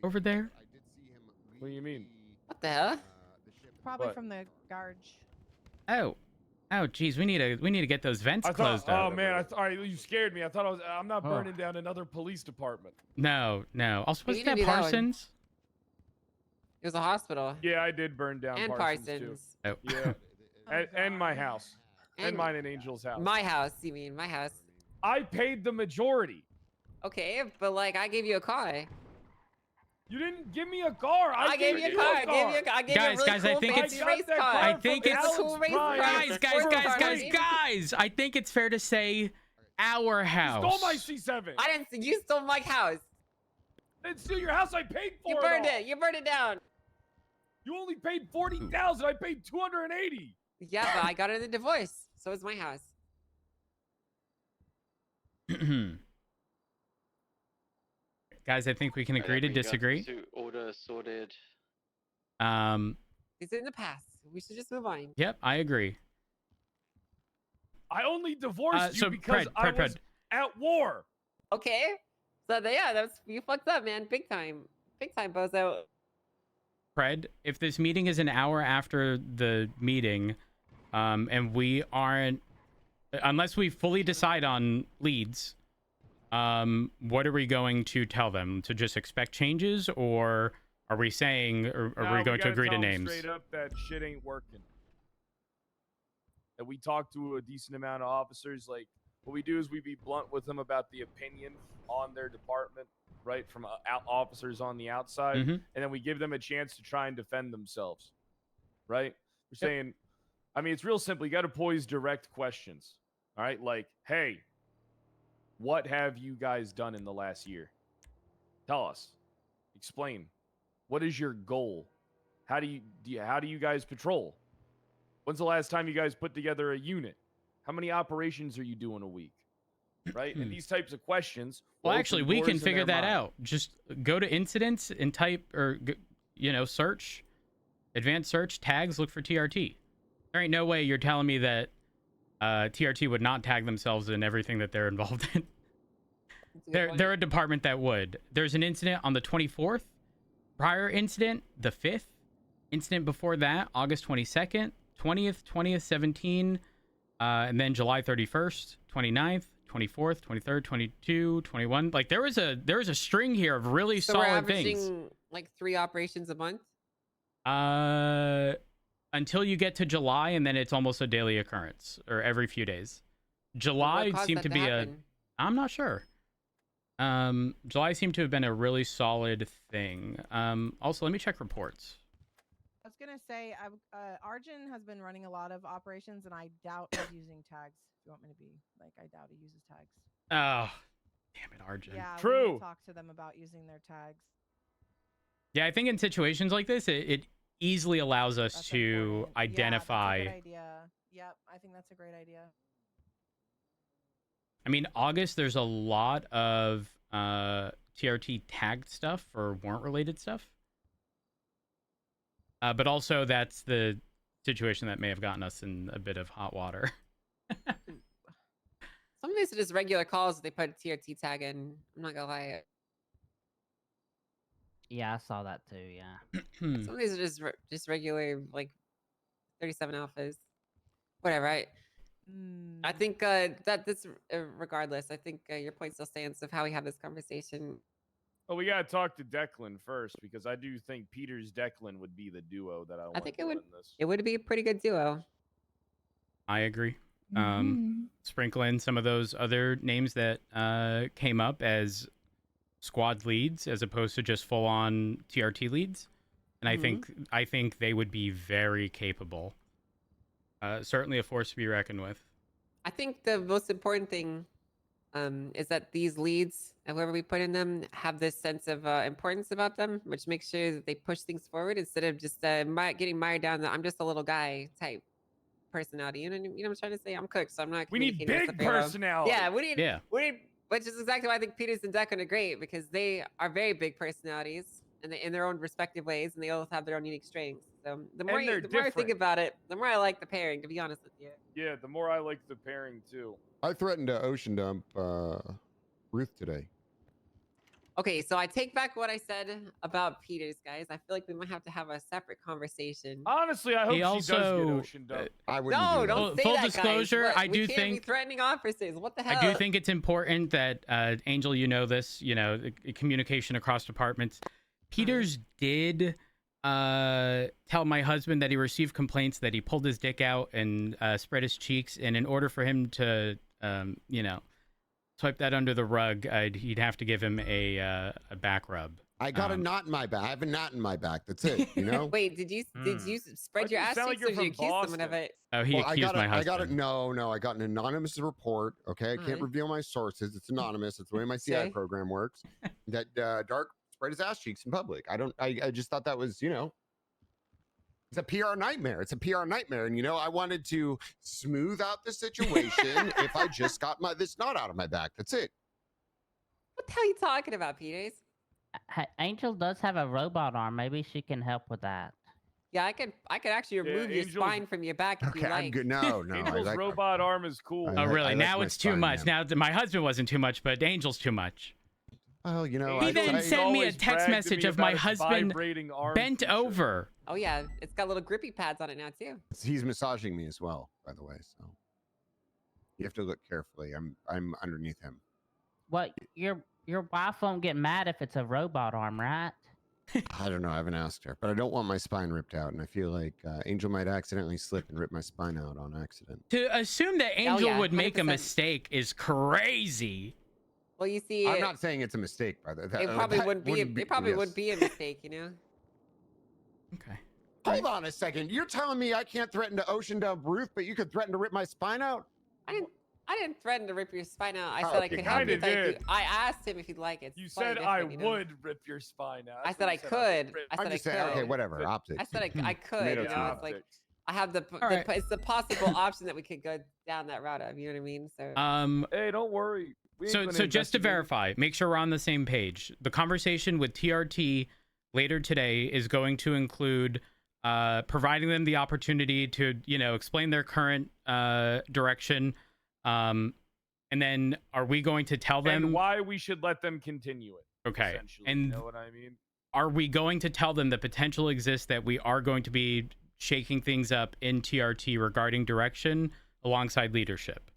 over there?
What do you mean?
What the hell?
Probably
What?
from the garage.
Oh, geez, we need to get those vents closed up.
Oh man, you scared me. I thought I'm not burning down another police department.
No. Also,
You
wasn't
didn't
that
do that one.
Parsons?
It was a hospital.
Yeah, I did burn down
And
Parsons
Parsons.
Oh.
too. Yeah, and my house, and
And
mine and Angel's house.
My house, you mean? My house.
I paid the majority.
Okay, but like I gave you a car.
You didn't give me a car.
I gave you a car. I gave you a really
Guys, I
cool
think
fancy
it's-
race car.
I think
It's
it's-
a cool race car.
Guys, I think it's fair to say our house.
You stole my C7.
I didn't see you stole my house.
I didn't steal your house. I paid for it.
You burned
all.
it. You burned it down.
You only paid 40,000. I paid 280.
Yeah, but I got it in a divorce. So it's my house.
Guys, I think we can agree to disagree.
Order sorted.
It's in the past. We should just move on.
Yep, I agree.
I only divorced you
so
because
Pred,
I was
Pred.
at war.
Okay. So yeah, that's you fucked up, man. Big time, bozo.
Fred, if this meeting is an hour after the meeting, and we aren't, unless we fully decide on leads, what are we going to tell them? To just expect changes, or are we saying, or are we going to agree to names?
Straight up, that shit ain't working. That we talk to a decent amount of officers. Like what we do is we be blunt with them about the opinion on their department, right, from officers on the outside, and then we give them a chance to try and defend themselves, right? We're saying, I mean, it's real simple. You got to pose direct questions, all right? Like, hey, what have you guys done in the last year? Tell us. Explain. What is your goal? How do you guys patrol? When's the last time you guys put together a unit? How many operations are you doing a week? Right? And these types of questions.
Well, actually, we can figure that out. Just go to incidents and type, or search, advanced search tags. Look for TRT. There ain't no way you're telling me that TRT would not tag themselves in everything that they're involved in. They're a department that would. There's an incident on the 24th. Prior incident, the 5th. Incident before that, August 22nd, 20th, 17, and then July 31st, 29th, 24th, 23rd, 22, 21. Like there was a string here of really
So
solid
we're averaging
things.
like 3 operations a month.
Until you get to July, and then it's almost a daily occurrence, or every few days. July seemed to be I'm not sure. July seemed to have been a really solid thing. Also, let me check reports.
I was gonna say, Arjun has been running a lot of operations, and I doubt he's using tags. If you want me to be like, I doubt he uses tags.
Oh, damn it, Arjun.
Yeah,
true.
We need to talk to them about using their tags.
Yeah, I think in situations like this, it easily allows us
That's
to
important.
identify.
Yeah, that's a good idea. Yep, I think that's a great idea.
I mean, August, there's a lot of TRT tagged stuff for warrant-related stuff. But also, that's the situation that may have gotten us in a bit of hot water.
Some of these are just regular calls. They put a TRT tag in. I'm not gonna lie.
Yeah, I saw that too. Yeah.
Some of these are just regular, like 37 alphas. Whatever. I think that this, regardless, I think your point still stands of how we have this conversation.
Well, we gotta talk to Declan first because I do think Peters Declan would be the duo that I want.
I think it would.
This.
It would be a pretty good duo.
I agree. Sprinkle in some of those other names that came up as squad leads as opposed to just full on TRT leads, and I think they would be very capable. Certainly a force to be reckoned with.
I think the most important thing is that these leads and whoever we put in them have this sense of importance about them, which makes sure that they push things forward instead of just getting mired down the I'm just a little guy type personality. You know what I'm trying to say? I'm cooked, so I'm not.
We need big personality.
Yeah, we need. Which is exactly why I think Peters and Declan are great because they are very big personalities and in their own respective ways, and they all have their own unique strengths. So the more I think about it, the more I like the pairing. To be honest with you.
Yeah, the more I like the pairing too.
I threatened to ocean dump Ruth today.
Okay, so I take back what I said about Peters, guys. I feel like we might have to have a separate conversation.
Honestly, I hope she does get ocean dumped.
I wouldn't.
No,
do that.
don't say
Full
that,
disclosure,
guys.
I do
we can't
think
be threatening officers. What the hell?
I do think it's important that Angel, you know this, communication across departments. Peters did tell my husband that he received complaints that he pulled his dick out and spread his cheeks, and in order for him to swipe that under the rug, he'd have to give him a back rub.
I got a knot in my back. I have a knot in my back. That's it. You know.
Wait, did you spread your ass cheeks or did you accuse someone of it?
Oh, he accused my husband.
I got it. No. I got an anonymous report. Okay, I can't reveal my sources. It's anonymous. It's the way my CI program works. That Dark spread his ass cheeks in public. I just thought that was, it's a PR nightmare. It's a PR nightmare. And, I wanted to smooth out the situation if I just got this knot out of my back. That's it.
What the hell are you talking about, Peters?
Angel does have a robot arm. Maybe she can help with that.
Yeah, I could actually remove your spine from your back if you like.
I'm good. No.
Angel's robot arm is cool.
Oh, really? Now it's too much. Now my husband wasn't too much, but Angel's too much.
Well,
he then sent me a text message of my husband bent over.
Oh yeah, it's got little grippy pads on it now too.
He's massaging me as well, by the way. So you have to look carefully. I'm underneath him.
What your wife won't get mad if it's a robot arm, right?
I don't know. I haven't asked her, but I don't want my spine ripped out, and I feel like Angel might accidentally slip and rip my spine out on accident.
To assume that Angel would make a mistake is crazy.
Well, you see,
I'm not saying it's a mistake, brother.
It probably wouldn't be. It probably would be a mistake,
Okay.
Hold on a second. You're telling me I can't threaten to ocean dump Ruth, but you could threaten to rip my spine out?
I didn't threaten to rip your spine out. I said I could help you. I asked him if he'd like it.
You said I would rip your spine out.
I said I could.
I'm just saying. Okay, whatever. Optics.
I said I could. It's like I have it's the possible option that we could go down that route of. You know what I mean? So.
Hey, don't worry.
So just to verify, make sure we're on the same page. The conversation with TRT later today is going to include providing them the opportunity to, explain their current direction. And then are we going to tell them
and why we should let them continue it?
Okay. And
you know what I mean?
Are we going to tell them the potential exists that we are going to be shaking things up in TRT regarding direction alongside leadership?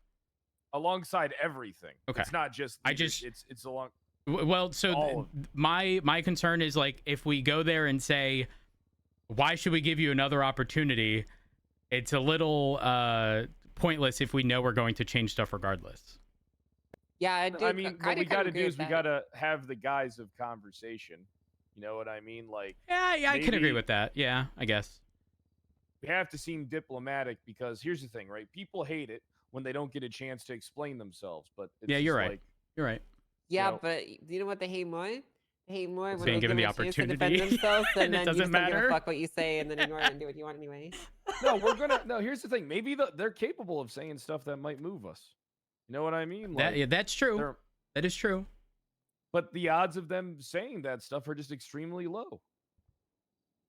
Alongside everything.
Okay.
It's not just it's along.
Well, so my concern is like if we go there and say, why should we give you another opportunity? It's a little pointless if we know we're going to change stuff regardless.
Yeah,
I mean, what we got to do is we got to have the guise of conversation. You know what I mean? Like,
yeah, I can agree with that. Yeah, I guess.
We have to seem diplomatic because here's the thing, right? People hate it when they don't get a chance to explain themselves. But it's
you're right. You're right.
Yeah, but you know what they hate more? They hate more when
being
they
given the
a chance to
opportunity
defend themselves, and then
it doesn't
you just
matter.
don't give a fuck what you say, and then ignore it and do what you want anyway.
No, here's the thing. Maybe they're capable of saying stuff that might move us. You know what I mean?
Like, that's true. That is true.
But the odds of them saying that stuff are just extremely low.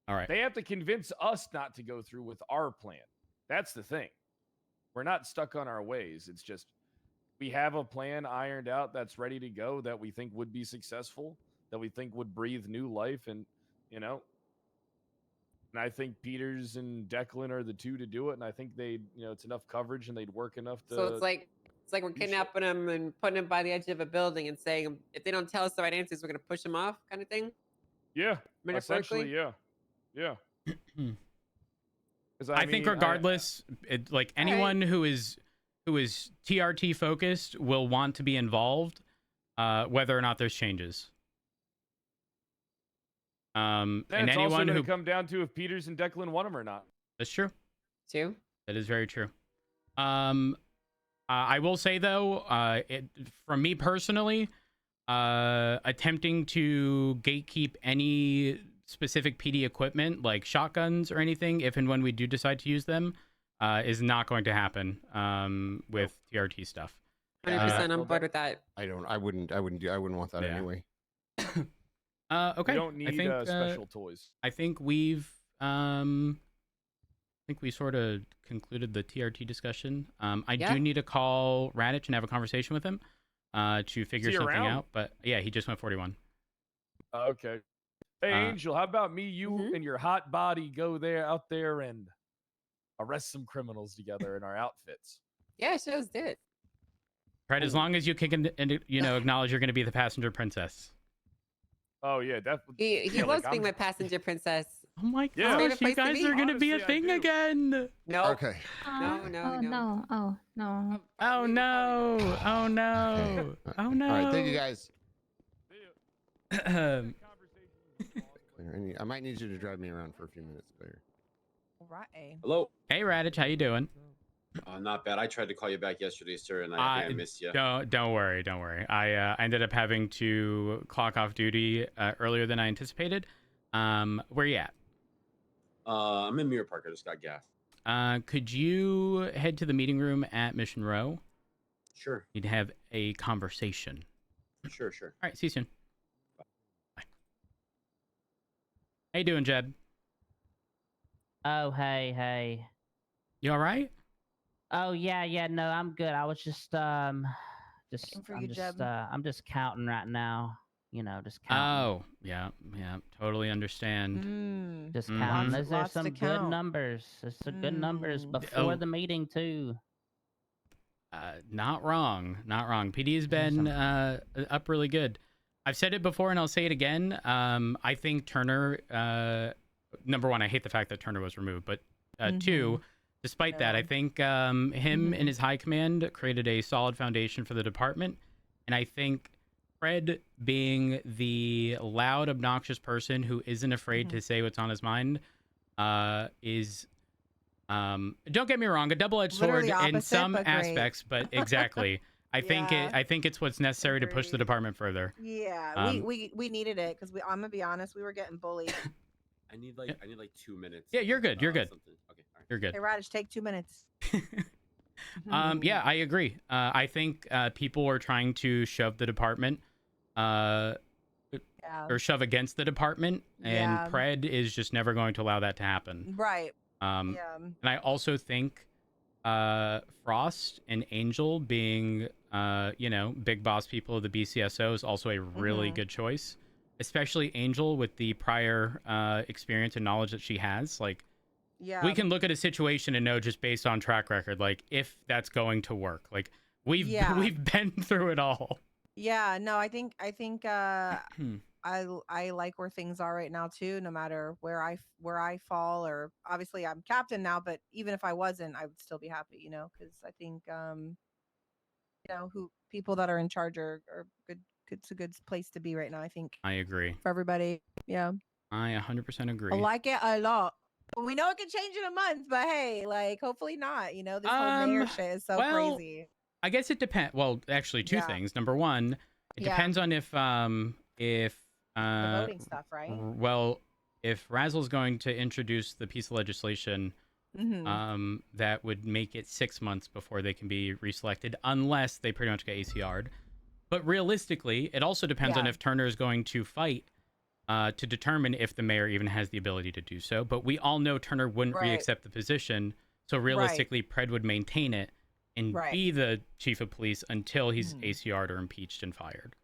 All right.
They have to convince us not to go through with our plan. That's the thing. We're not stuck on our ways. It's just we have a plan ironed out that's ready to go that we think would be successful, that we think would breathe new life. And, and I think Peters and Declan are the two to do it. And I think it's enough coverage and they'd work enough to.
So it's like It's like we're kidnapping them and putting them by the edge of a building and saying, if they don't tell us the right answers, we're gonna push them off, kind of thing.
Yeah,
Metaphorically.
essentially, yeah.
I think regardless, like anyone who is TRT focused will want to be involved, whether or not there's changes. And
it's
anyone
also
who
going to come down to if Peters and Declan want them or not.
That's true.
Too.
That is very true. I will say though, from me personally, attempting to gatekeep any specific PD equipment like shotguns or anything, if and when we do decide to use them, is not going to happen with TRT stuff.
100% on board with that.
I wouldn't want that anyway.
Okay.
We don't need special toys.
I think we sort of concluded the TRT discussion. I do need to call Radich and have a conversation with him to figure something out. But yeah, he just went 41.
Okay. Hey, Angel, how about me, you, and your hot body go out there and arrest some criminals together in our outfits?
Yeah, shows did.
Right, as long as you can, acknowledge you're going to be the passenger princess.
Oh yeah, definitely.
He loves being my passenger princess.
Oh my gosh, you guys are going to be a thing again.
No.
Okay.
No.
Oh no.
Oh no. Oh no. Oh no.
All right, thank you guys. I might need you to drive me around for a few minutes, Claire.
Right.
Hello.
Hey, Radich, how you doing?
Not bad. I tried to call you back yesterday, sir, and I think I missed you.
Don't worry. I ended up having to clock off duty earlier than I anticipated. Where you at?
I'm in Mirror Park. I just got gas.
Could you head to the meeting room at Mission Row?
Sure.
You'd have a conversation.
Sure.
All right, see you soon. Bye. How you doing, Jed?
Oh, hey.
You all right?
Oh, yeah, no, I'm good. I was just I'm just counting right now. Just counting.
Oh, yeah, totally understand.
Just counting. There's some good numbers. There's some good numbers before the meeting too.
Not wrong. PD's been up really good. I've said it before and I'll say it again. I think Turner, number one, I hate the fact that Turner was removed, but two, despite that, I think him and his high command created a solid foundation for the department. And I think Fred, being the loud, obnoxious person who isn't afraid to say what's on his mind, is, don't get me wrong, a double-edged sword in some aspects, but exactly. I think it's what's necessary to push the department further.
Yeah, we needed it because I'm gonna be honest, we were getting bullied.
I need like 2 minutes.
Yeah, you're good. You're good.
Okay, all right.
You're good.
Hey, Radish, take 2 minutes.
Yeah, I agree. I think people are trying to shove the department, or shove against the department, and Pred is just never going to allow that to happen.
Right.
And I also think Frost and Angel being, big boss people of the BCSO is also a really good choice, especially Angel with the prior experience and knowledge that she has. Like, we can look at a situation and know just based on track record, like if that's going to work. Like we've been through it all.
Yeah, no, I think I like where things are right now too. No matter where I fall, or obviously I'm captain now, but even if I wasn't, I would still be happy, because I think who people that are in charge are good. It's a good place to be right now. I think.
I agree.
For everybody, yeah.
I 100% agree.
I like it a lot. We know it can change in a month, but hey, like hopefully not. This whole mayor shit is so crazy.
I guess it depends. Well, actually, two things. Number one, it depends on if the
voting stuff, right?
Well, if Razzle's going to introduce the piece of legislation that would make it 6 months before they can be reselected, unless they pretty much get ACR'd. But realistically, it also depends on if Turner is going to fight to determine if the mayor even has the ability to do so. But we all know Turner wouldn't re-accept the position, so realistically, Pred would maintain it and be the chief of police until he's ACR'd or impeached and fired.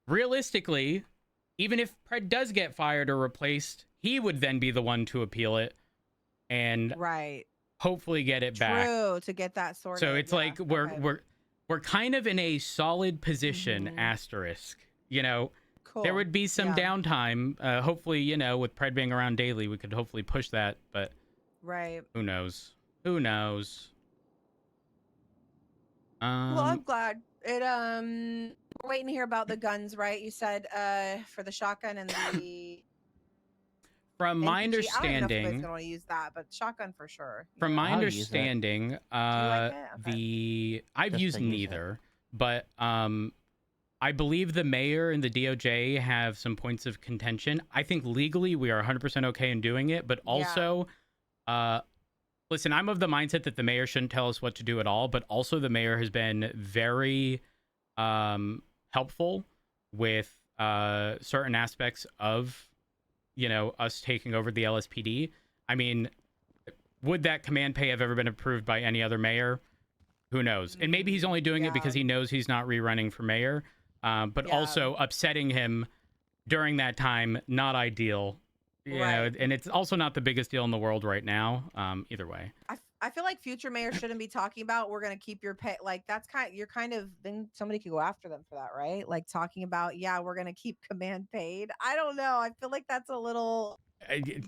Realistically, even if Pred does get fired or replaced, he would then be the one to appeal it and hopefully get it back.
True, to get that sorted.
So it's
yeah.
like we're kind of in a solid position, asterisk. You know,
Cool.
there would be some downtime. Hopefully, you know, with Pred being around daily, we could hopefully push that, but
right.
who knows? Who knows?
Well, I'm glad. We're waiting to hear about the guns, right? You said for the shotgun and the
from my
NPG.
understanding,
I don't know if anybody's gonna use that, but shotgun for sure.
From my understanding, I've
Just
used
to use
neither, but I believe the mayor and the DOJ have some points of contention. I think legally we are 100% okay in doing it, but also, listen, I'm of the mindset that the mayor shouldn't tell us what to do at all, but also the mayor has been very helpful with certain aspects of, you know, us taking over the LSPD. I mean, would that command pay have ever been approved by any other mayor? Who knows? And maybe he's only doing it because he knows he's not rerunning for mayor. But also upsetting him during that time, not ideal. You know, and it's also not the biggest deal in the world right now. Either way.
I feel like future mayors shouldn't be talking about we're gonna keep your pay. Like that's you're kind of then somebody could go after them for that, right? Like talking about we're gonna keep command paid. I don't know. I feel like that's a little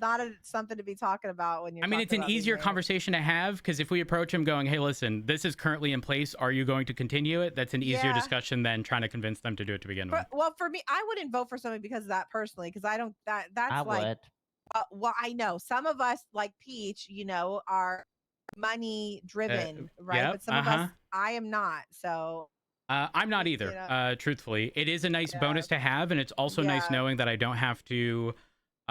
not something to be talking about when you're.
I mean, it's an easier conversation to have because if we approach him going, "Hey, listen, this is currently in place. Are you going to continue it?" That's an easier discussion than trying to convince them to do it to begin with.
Well, for me, I wouldn't vote for somebody because of that personally, because I don't. That's
I
like.
would.
Well, I know some of us like Peach, you know, are money driven, right? But some of us, I am not. So
I'm not either. Truthfully, it is a nice bonus to have, and it's also nice knowing that I don't have to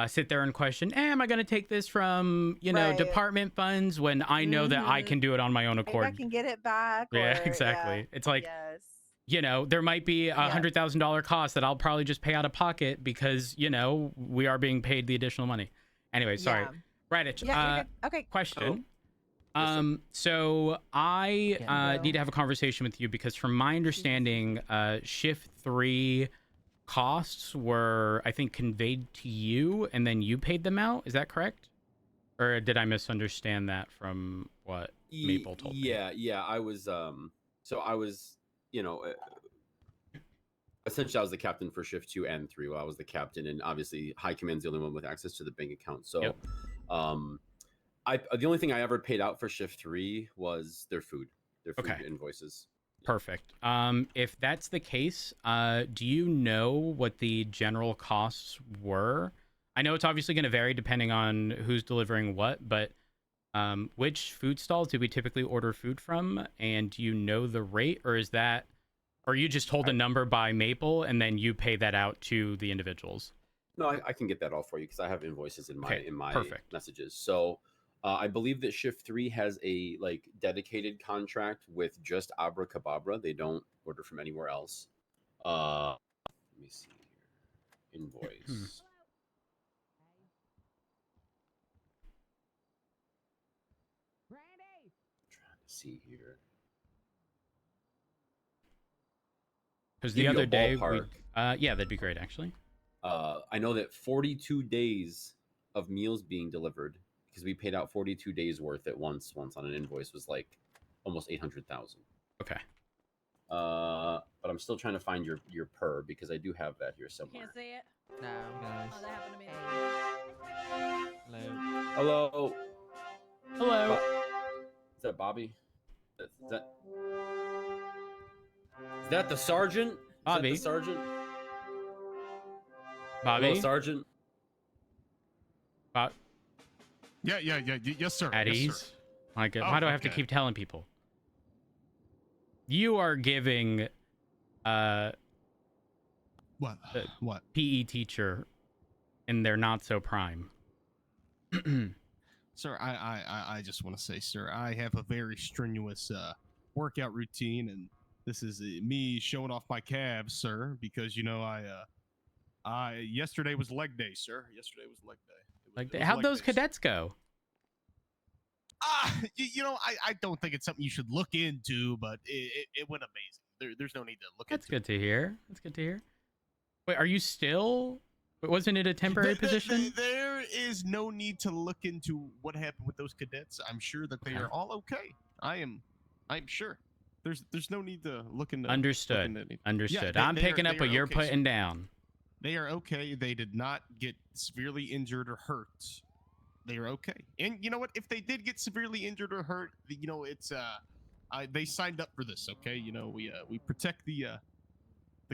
sit there and question, am I going to take this from, you know, department funds when I know that I can do it on my own accord?
Maybe I can get it back.
Yeah, exactly. It's like, you know, there might be $100,000 cost that I'll probably just pay out of pocket because, you know, we are being paid the additional money. Anyway, sorry. Radich,
okay.
question. So I need to have a conversation with you because from my understanding, shift 3 costs were, I think, conveyed to you and then you paid them out. Is that correct? Or did I misunderstand that from what Maple told me?
Yeah. I was, so I was, you know, essentially I was the captain for shift 2 and 3. Well, I was the captain, and obviously high command's the only one with access to the bank account. So, the only thing I ever paid out for shift 3 was their food invoices.
Perfect. If that's the case, do you know what the general costs were? I know it's obviously going to vary depending on who's delivering what, but which food stalls do we typically order food from? And do you know the rate, or is that, or you just hold a number by Maple and then you pay that out to the individuals?
No, I can get that all for you because I have invoices in my
perfect
messages. So I believe that shift 3 has a like dedicated contract with just Abracababra. They don't order from anywhere else. Let me see here. Invoice. Trying to see here.
Because the other day, yeah, that'd be great, actually.
I know that 42 days of meals being delivered, because we paid out 42 days worth at once on an invoice, was like almost 800,000.
Okay.
But I'm still trying to find your per because I do have that here somewhere.
Can't see it.
No, guys.
Oh, that happened to me.
Hello.
Hello.
Is that Bobby? Is that the sergeant?
Bobby.
Is that the sergeant?
Bobby.
Hello, sergeant.
Yeah. Yes, sir.
At ease.
Yes, sir.
Why do I have to keep telling people? You are giving
What?
PE teacher in their not so prime.
Sir, I just want to say, sir, I have a very strenuous workout routine, and this is me showing off my calves, sir, because you know I yesterday was leg day, sir. Yesterday was leg day.
How'd those cadets go?
You know, I don't think it's something you should look into, but it went amazing. There's no need to look into it.
That's good to hear. That's good to hear. Wait, are you still But wasn't it a temporary position?
There is no need to look into what happened with those cadets. I'm sure that they are all okay. I'm sure. There's no need to look into.
Understood. Understood.
Yeah,
I'm picking up what you're putting down.
They are okay. They did not get severely injured or hurt. They are okay. And you know what? If they did get severely injured or hurt, you know, it's they signed up for this. Okay, you know, we protect the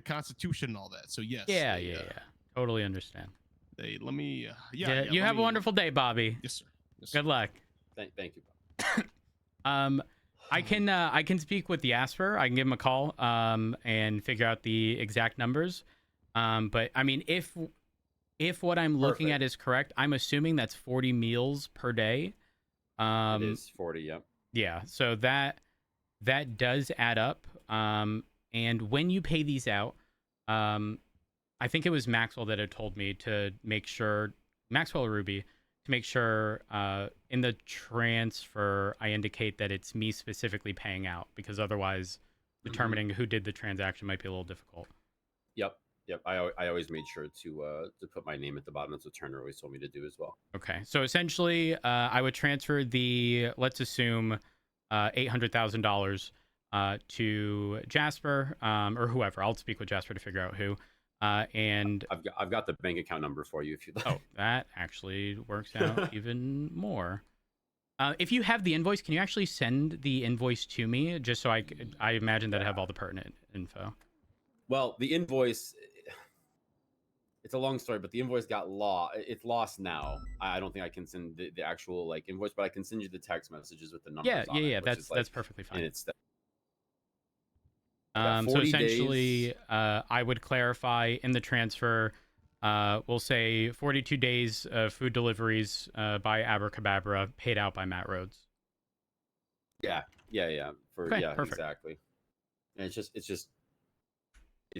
Constitution and all that. So yes.
Yeah. Totally understand.
Let me.
You have a wonderful day, Bobby.
Yes, sir.
Good luck.
Thank you, Bob.
I can speak with Jasper. I can give him a call and figure out the exact numbers. But I mean, if what I'm looking at is correct, I'm assuming that's 40 meals per day.
It is 40. Yep.
Yeah. So that does add up. And when you pay these out, I think it was Maxwell that had told me to make sure, Maxwell or Ruby, to make sure in the transfer I indicate that it's me specifically paying out, because otherwise determining who did the transaction might be a little difficult.
Yep. I always made sure to put my name at the bottom. That's what Turner always told me to do as well.
Okay. So essentially, I would transfer the, let's assume, $800,000 to Jasper or whoever. I'll speak with Jasper to figure out who. And
I've got the bank account number for you if you'd like.
Oh, that actually works out even more. If you have the invoice, can you actually send the invoice to me, just so I imagine that I have all the pertinent info?
Well, the invoice, it's a long story, but the invoice got lost. It's lost now. I don't think I can send the actual like invoice, but I can send you the text messages with the numbers.
Yeah. That's perfectly fine.
And it's
so essentially, I would clarify in the transfer, we'll say 42 days of food deliveries by Abracadabra paid out by Matt Rhodes.
Yeah.
Perfect.
Exactly. And it's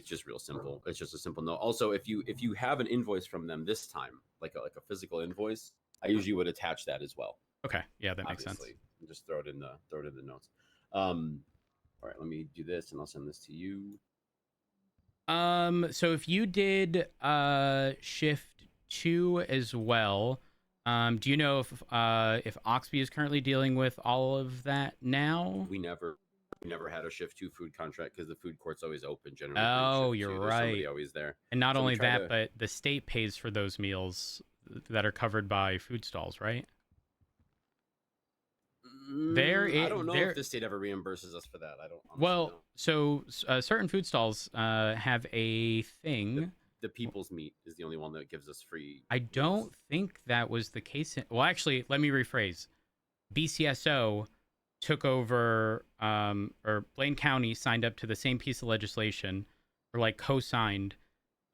just real simple. It's just a simple note. Also, if you have an invoice from them this time, like a physical invoice, I usually would attach that as well.
Okay. Yeah, that makes sense.
And just throw it in the notes. All right, let me do this, and I'll send this to you.
So if you did shift 2 as well, do you know if Oxby is currently dealing with all of that now?
We never had a shift 2 food contract because the food court's always open generally.
Oh, you're right.
Somebody always there.
And not only that, but the state pays for those meals that are covered by food stalls, right?
I don't know if the state ever reimburses us for that. I don't.
Well, so certain food stalls have a thing.
The People's Meat is the only one that gives us free.
I don't think that was the case. Well, actually, let me rephrase. BCSO took over, or Blaine County signed up to the same piece of legislation, or like co-signed,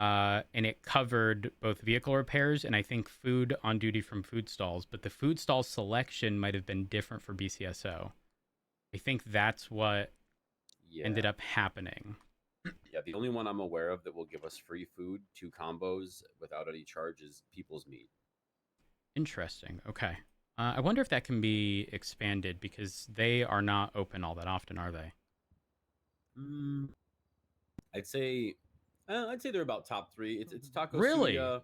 and it covered both vehicle repairs and I think food on duty from food stalls. But the food stall selection might have been different for BCSO. I think that's what ended up happening.
Yeah, the only one I'm aware of that will give us free food, 2 combos without any charge, is People's Meat.
Interesting. Okay. I wonder if that can be expanded, because they are not open all that often, are they?
I'd say they're about top 3. It's Taco
Really?
Suya.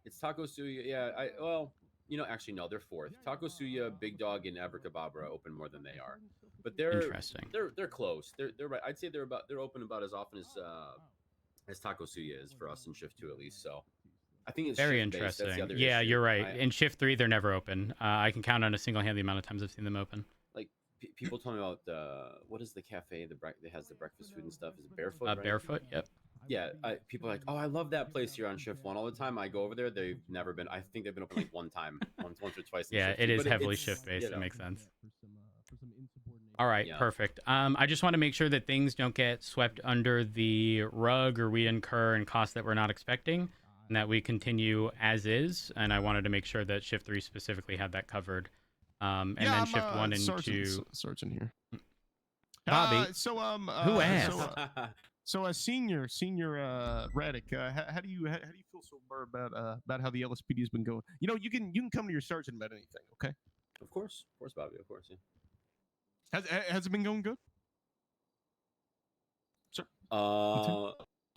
It's Taco Suya. Yeah, actually no, they're 4th. Taco Suya, Big Dog, and Abracadabra open more than they are. But they're
interesting.
They're close. They're right. I'd say they're open about as often as Taco Suya is for us in shift 2 at least. So I think it's
very
shift-based.
interesting. Yeah, you're right. In shift 3, they're never open. I can count on a single hand the amount of times I've seen them open.
Like people told me about what is the cafe that has the breakfast food and stuff? Is it Barefoot? Right?
Barefoot. Yep.
Yeah, people are like, oh, I love that place here on shift 1 all the time. I go over there. They've never been. I think they've been open like one time, once or twice.
Yeah, it is heavily shift based. It makes sense. All right, perfect. I just want to make sure that things don't get swept under the rug or we incur in costs that we're not expecting, and that we continue as is. And I wanted to make sure that shift 3 specifically had that covered. And then shift 1 and 2.
Sergeant here.
Bobby.
Who asked? So, senior Radic, how do you feel so far about how the LSPD has been going? You know, you can come to your sergeant about anything, okay?
Of course, Bobby, of course, yeah.
Has it been going good, sir?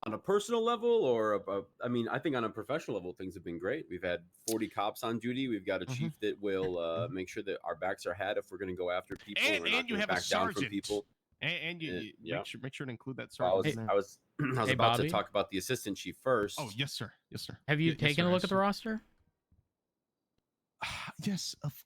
on a personal level or I mean, I think on a professional level, things have been great. We've had 40 cops on duty. We've got a chief that will make sure that our backs are had if we're going to go after people.
And you have a sergeant.
People.
And you
yeah.
make sure to include that sergeant.
I was
Hey,
about
Bobby?
to talk about the assistant chief first.
Oh, yes, sir. Yes, sir.
Have you taken a look at the roster?
Yes, of course.